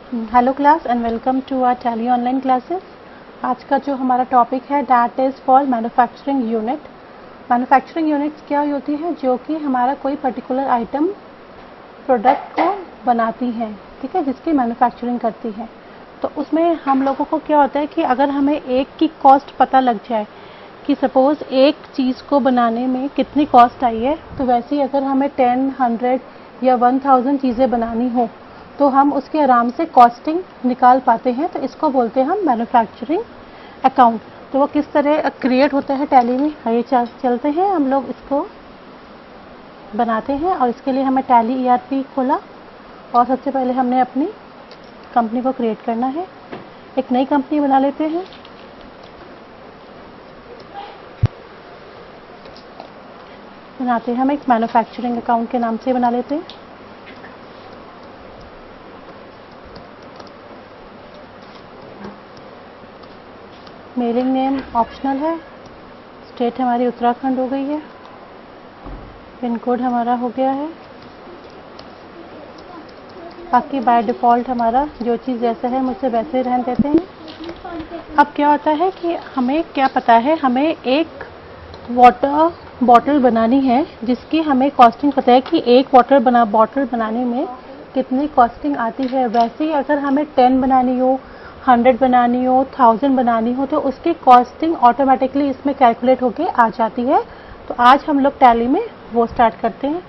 Hello class and welcome to our Tally online classes. आज का जो हमारा टॉपिक है that is for manufacturing unit. Manufacturing units क्या होती है? जो कि हमारा कोई पर्टिकुलर आइटम प्रोडक्ट को बनाती हैं, ठीक है, जिसकी मैन्युफैक्चरिंग करती है। तो उसमें हम लोगों को क्या होता है कि अगर हमें एक की कॉस्ट पता लग जाए कि सपोज़ एक चीज़ को बनाने में कितनी कॉस्ट आई है, तो वैसे ही अगर हमें 10, 100 या 1000 चीज़ें बनानी हो तो हम उसके आराम से कॉस्टिंग निकाल पाते हैं। तो इसको बोलते हैं हम मैन्युफैक्चरिंग अकाउंट। तो वो किस तरह क्रिएट होता है टैली में, आइए चलते हैं, हम लोग इसको बनाते हैं। और इसके लिए हमें टैली ERP खोला और सबसे पहले हमने अपनी कंपनी को क्रिएट करना है। एक नई कंपनी बना लेते हैं। हम एक मैन्युफैक्चरिंग अकाउंट के नाम से बना लेते हैं। मेलिंग नेम ऑप्शनल है। स्टेट हमारी उत्तराखंड हो गई है। पिन कोड हमारा हो गया है। बाकी बाय डिफ़ॉल्ट हमारा जो चीज़ जैसा है मुझसे वैसे रहने देते हैं। अब क्या होता है कि हमें क्या पता है, हमें एक वाटर बॉटल बनानी है जिसकी हमें कॉस्टिंग पता है कि एक बॉटल बनाने में कितनी कॉस्टिंग आती है। वैसे ही अगर हमें 10 बनानी हो, 100 बनानी हो, 1000 बनानी हो, तो उसकी कॉस्टिंग ऑटोमेटिकली इसमें कैलकुलेट होके आ जाती है। तो आज हम लोग टैली में वो स्टार्ट करते हैं।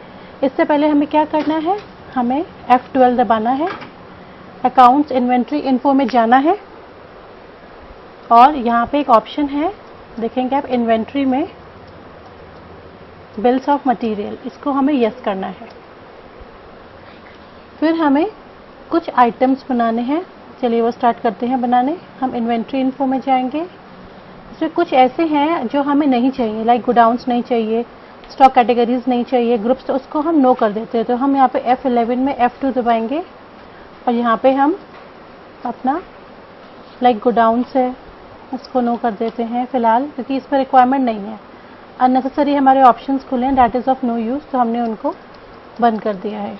इससे पहले हमें क्या करना है, हमें F12 दबाना है, अकाउंट्स इन्वेंट्री इन्फो में जाना है और यहाँ पे एक ऑप्शन है, देखेंगे आप, इन्वेंट्री में बिल्स ऑफ मटेरियल, इसको हमें यस करना है। फिर हमें कुछ आइटम्स बनाने हैं। चलिए वो स्टार्ट करते हैं बनाने। हम इन्वेंट्री इन्फो में जाएंगे। इसमें कुछ ऐसे हैं जो हमें नहीं चाहिए, लाइक गोडाउन्स नहीं चाहिए, स्टॉक कैटेगरीज नहीं चाहिए, ग्रुप्स, तो उसको हम नो कर देते हैं। तो हम यहाँ पे F11 में F2 दबाएंगे और यहाँ पे हम अपना लाइक गोडाउन्स है उसको नो कर देते हैं फिलहाल, क्योंकि इसमें रिक्वायरमेंट नहीं है। अननेसेसरी हमारे ऑप्शंस खुले हैं, that is of no use, तो हमने उनको बंद कर दिया है।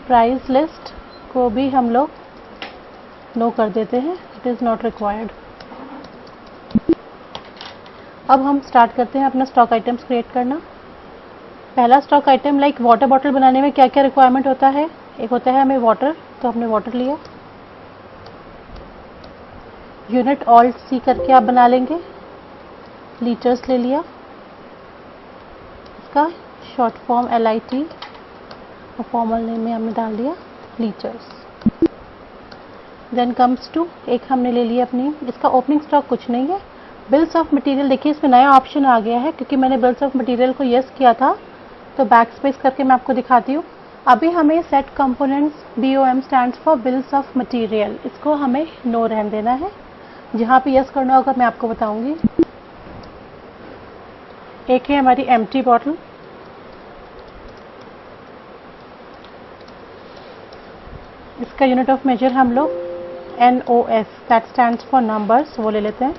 प्राइस लिस्ट को भी हम लोग नो कर देते हैं, इट इज़ नॉट रिक्वायर्ड। अब हम स्टार्ट करते हैं अपना स्टॉक आइटम्स क्रिएट करना। पहला stock item, like water bottle बनाने में क्या क्या रिक्वायरमेंट होता है, एक होता है हमें वाटर, तो हमने वाटर लिया। यूनिट ऑल्ट C करके आप बना लेंगे। लीटर्स ले लिया, इसका शॉर्ट फॉर्म LIT और फॉर्मल नेम में हमने डाल दिया लीटर्स। देन कम्स टू, एक हमने ले लिया अपनी, इसका ओपनिंग स्टॉक कुछ नहीं है। बिल्स ऑफ मटेरियल, देखिए इसमें नया ऑप्शन आ गया है क्योंकि मैंने बिल्स ऑफ मटेरियल को यस किया था, तो बैक स्पेस करके मैं आपको दिखाती हूँ। अभी हमें set components BOM stands for bills of material, इसको हमें नो रहने देना है। जहाँ पे यस करना होगा मैं आपको बताऊंगी। एक है हमारी एम्प्टी बॉटल, इसका यूनिट ऑफ मेजर हम लोग NOS, that stands for numbers, वो ले लेते हैं।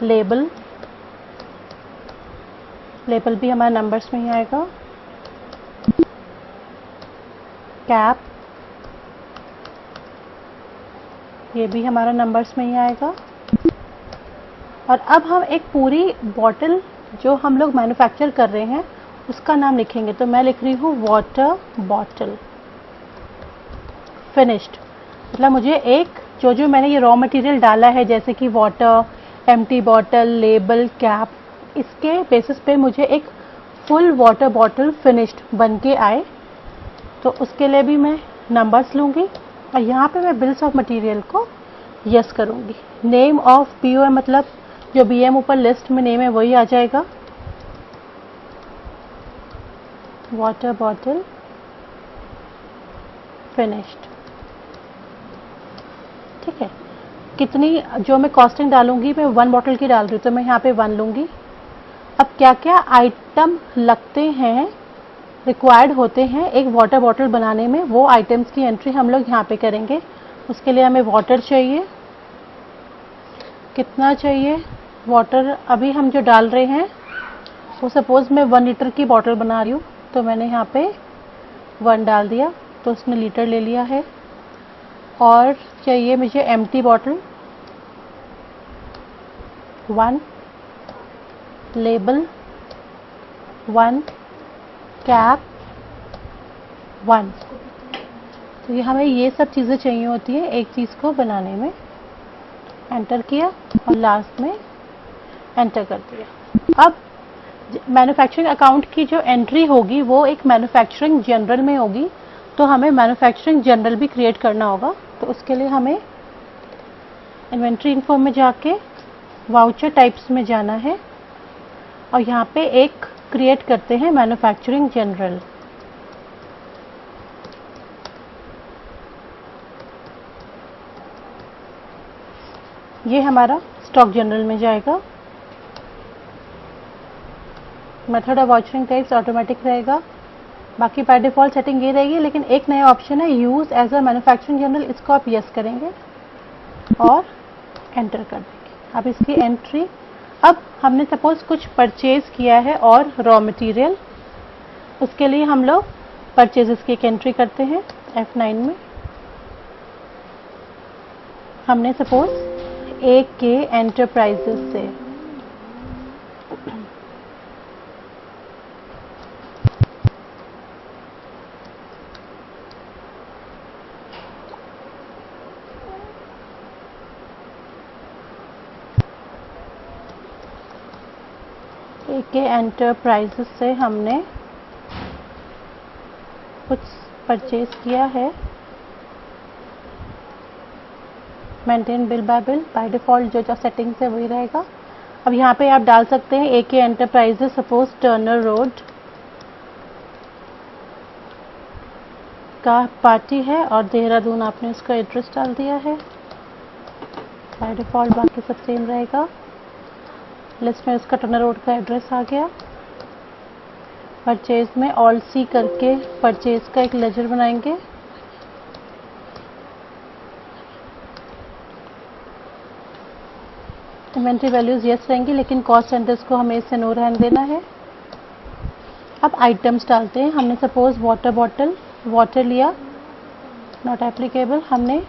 लेबल, लेबल भी हमारे नंबर्स में ही आएगा। कैप, ये भी हमारा नंबर्स में ही आएगा। और अब हम एक पूरी बॉटल जो हम लोग मैन्युफैक्चर कर रहे हैं उसका नाम लिखेंगे। तो मैं लिख रही हूँ वाटर बॉटल फिनिश्ड, मतलब मुझे एक जो मैंने ये रॉ मटेरियल डाला है जैसे कि water, empty bottle, label, cap, इसके बेसिस पे मुझे एक फुल वाटर बॉटल फिनिश्ड बन के आए। तो उसके लिए भी मैं नंबर्स लूँगी और यहाँ पे मैं बिल्स ऑफ मटेरियल को यस करूँगी। नेम ऑफ BOM, मतलब जो BM ऊपर लिस्ट में नेम है वही आ जाएगा, वाटर बॉटल फिनिश्ड, ठीक है। कितनी, जो मैं कॉस्टिंग डालूंगी मैं 1 बॉटल की डाल रही हूँ, तो मैं यहाँ पे 1 लूँगी। अब क्या क्या आइटम लगते हैं, रिक्वायर्ड होते हैं एक वाटर बॉटल बनाने में, वो आइटम्स की एंट्री हम लोग यहाँ पे करेंगे। उसके लिए हमें वाटर चाहिए, कितना चाहिए वाटर, अभी हम जो डाल रहे हैं तो सपोज़ मैं 1 लीटर की बॉटल बना रही हूँ, तो मैंने यहाँ पे 1 डाल दिया, तो उसने लीटर ले लिया है। और चाहिए मुझे एम्प्टी बॉटल, 1, लेबल 1, कैप 1। तो ये हमें ये सब चीज़ें चाहिए होती है एक चीज़ को बनाने में। एंटर किया और लास्ट में एंटर कर दिया। अब मैन्युफैक्चरिंग अकाउंट की जो एंट्री होगी वो एक मैन्युफैक्चरिंग जनरल में होगी, तो हमें मैन्युफैक्चरिंग जनरल भी क्रिएट करना होगा। तो उसके लिए हमें इन्वेंट्री इन्फो में जाके वाउचर टाइप्स में जाना है और यहाँ पे एक क्रिएट करते हैं मैन्युफैक्चरिंग जनरल। ये हमारा स्टॉक जनरल में जाएगा। मेथड ऑफ वाउचरिंग टाइप्स ऑटोमेटिक रहेगा, बाकी बाय डिफॉल्ट सेटिंग ये रहेगी, लेकिन एक नया ऑप्शन है use as a manufacturing journal, इसको आप यस करेंगे और एंटर कर देंगे। अब इसकी एंट्री, अब हमने सपोज कुछ परचेज किया है और रॉ मटेरियल, उसके लिए हम लोग परचेजेस की एक एंट्री करते हैं F9 में। हमने सपोज AK एंटरप्राइजेस से AK एंटरप्राइजेस से हमने कुछ परचेज किया है। मेंटेन बिल बाय डिफॉल्ट जो सेटिंग्स है वही रहेगा। अब यहाँ पे आप डाल सकते हैं AK enterprises suppose Turner road का पार्टी है और देहरादून आपने उसका एड्रेस डाल दिया है। बाय डिफॉल्ट बाकी सब सेम रहेगा। लिस्ट में उसका टर्नर रोड का एड्रेस आ गया। परचेज में ऑल्ट C करके परचेज का एक लेजर बनाएंगे। इन्वेंट्री वैल्यूज यस रहेंगी, लेकिन कॉस्ट सेंटर्स को हमें इससे नो रहने देना है। अब आइटम्स डालते हैं। हमने सपोज वाटर बॉटल, वाटर लिया, नॉट एप्लीकेबल। हमने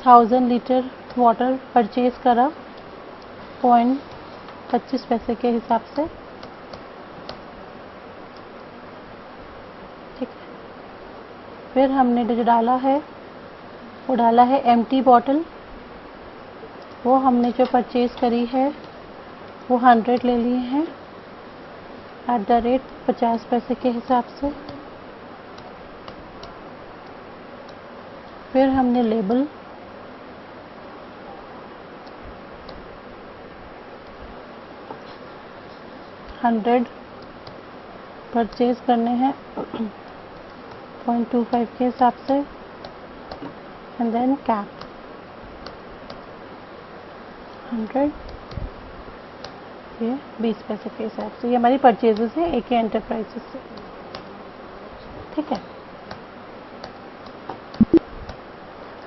1000 लीटर वाटर परचेज करा 0.25 पैसे के हिसाब से, ठीक है। फिर हमने जो डाला है वो डाला है एम्प्टी बॉटल, वो हमने जो परचेज करी है वो 100 ले लिए हैं @ 50 पैसे के हिसाब से। फिर हमने लेबल, $100 परचेज करने हैं 0.25 के हिसाब से, एंड देन कैप 100, ये 20 पैसे के हिसाब से। ये हमारी परचेजेस है AK एंटरप्राइजेस से, ठीक है।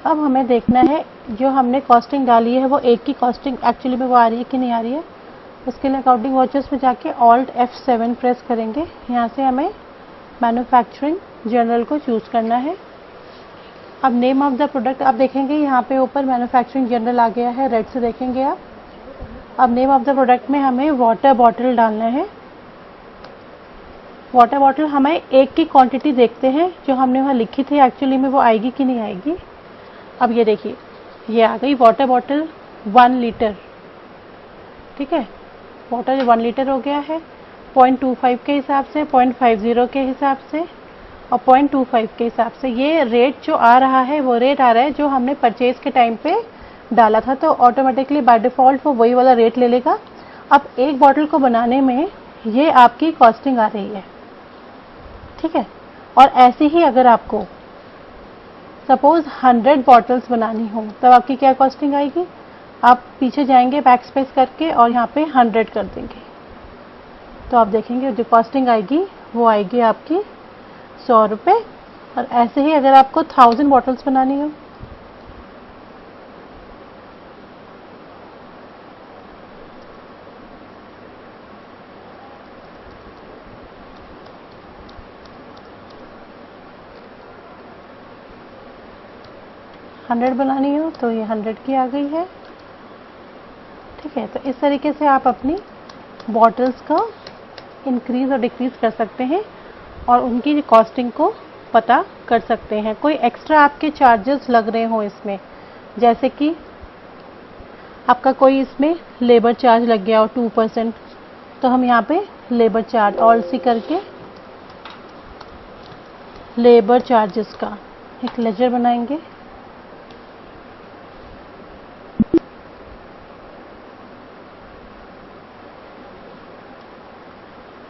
अब हमें देखना है जो हमने कॉस्टिंग डाली है वो एक की कॉस्टिंग एक्चुअली में वो आ रही है कि नहीं आ रही है। उसके लिए अकाउंटिंग वाचर्स में जाके ऑल्ट F7 प्रेस करेंगे। यहाँ से हमें मैन्युफैक्चरिंग जनरल को चूज करना है। अब नेम ऑफ द प्रोडक्ट आप देखेंगे यहाँ पे ऊपर मैन्युफैक्चरिंग जनरल आ गया है, रेड से देखेंगे आप। अब नेम ऑफ द प्रोडक्ट में हमें वाटर बॉटल डालना है। वाटर बॉटल हमें एक की क्वांटिटी देखते हैं जो हमने वहाँ लिखी थी एक्चुअली में वो आएगी कि नहीं आएगी। अब ये देखिए ये आ गई वाटर बॉटल 1 लीटर, ठीक है। वाटर 1 लीटर हो गया है 0.25 के हिसाब से, 0.50 के हिसाब से और 0.25 के हिसाब से। ये रेट जो आ रहा है वो रेट आ रहा है जो हमने परचेज के टाइम पे डाला था, तो ऑटोमेटिकली बाय डिफॉल्ट वो वही वाला रेट ले लेगा। अब एक बॉटल को बनाने में ये आपकी कॉस्टिंग आ रही है, ठीक है। और ऐसे ही अगर आपको सपोज 100 बॉटल्स बनानी हो तब आपकी क्या कॉस्टिंग आएगी। आप पीछे जाएंगे बैक स्पेस करके और यहाँ पे 100 कर देंगे, तो आप देखेंगे जो कॉस्टिंग आएगी वो आएगी आपकी 100 रुपये। और ऐसे ही अगर आपको 1000 बॉटल्स बनानी हो, 100 बनानी हो तो ये 100 की आ गई है। ठीक है, तो इस तरीके से आप अपनी बॉटल्स का इंक्रीज और डिक्रीज कर सकते हैं और उनकी कॉस्टिंग को पता कर सकते हैं। कोई एक्स्ट्रा आपके चार्जेस लग रहे हो इसमें, जैसे कि आपका कोई इसमें लेबर चार्ज लग गया हो 2%, तो हम यहाँ पे लेबर चार्ज ऑल-सी करके लेबर चार्जेस का एक लेजर बनाएंगे।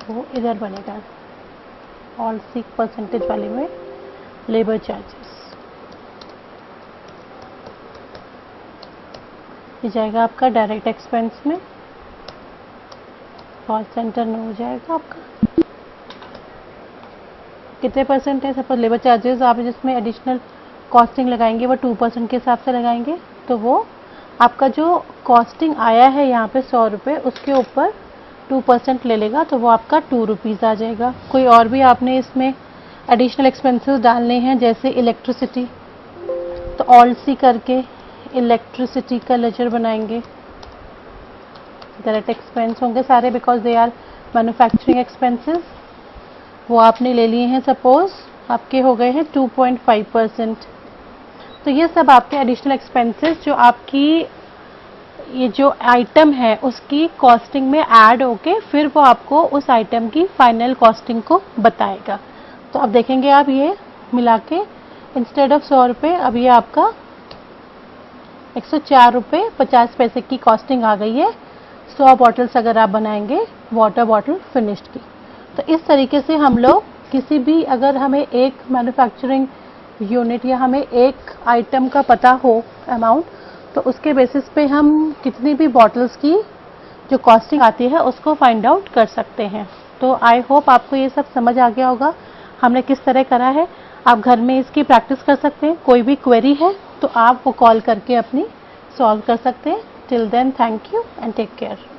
वो इधर बनेगा ऑल-सी परसेंटेज वाले में लेबर चार्जेस। ये जाएगा आपका डायरेक्ट एक्सपेंस में, कॉस्ट सेंटर में हो जाएगा आपका। कितने परसेंट है? सपोज लेबर चार्जेस आप जिसमें एडिशनल कॉस्टिंग लगाएंगे वो 2% के हिसाब से लगाएंगे, तो वो आपका जो कॉस्टिंग आया है यहाँ पे 100 रुपये, उसके ऊपर 2% ले लेगा, तो वो आपका 2 रुपीज़ आ जाएगा। कोई और भी आपने इसमें एडिशनल एक्सपेंसेस डालने हैं, जैसे इलेक्ट्रिसिटी, तो ऑल-सी करके इलेक्ट्रिसिटी का लेजर बनाएंगे। डायरेक्ट एक्सपेंस होंगे सारे, because they are manufacturing expenses. वो आपने ले लिए हैं, सपोज आपके हो गए हैं 2.5%। तो ये सब आपके एडिशनल एक्सपेंसेस जो आपकी ये जो आइटम है उसकी कॉस्टिंग में ऐड होके फिर वो आपको उस आइटम की फाइनल कॉस्टिंग को बताएगा। तो अब देखेंगे आप ये मिला के इंस्टेड ऑफ 100 रुपये अब ये आपका 104 रुपये 50 पैसे की कॉस्टिंग आ गई है 100 बॉटल्स अगर आप बनाएंगे वाटर बॉटल फिनिश्ड की। तो इस तरीके से हम लोग किसी भी, अगर हमें एक मैन्युफैक्चरिंग यूनिट या हमें एक आइटम का पता हो अमाउंट, तो उसके बेसिस पे हम कितनी भी बॉटल्स की जो कॉस्टिंग आती है उसको फाइंड आउट कर सकते हैं। तो आई होप आपको ये सब समझ आ गया होगा हमने किस तरह करा है। आप घर में इसकी प्रैक्टिस कर सकते हैं। कोई भी क्वेरी है तो आप वो कॉल करके अपनी सॉल्व कर सकते हैं। Till then, thank you and take care.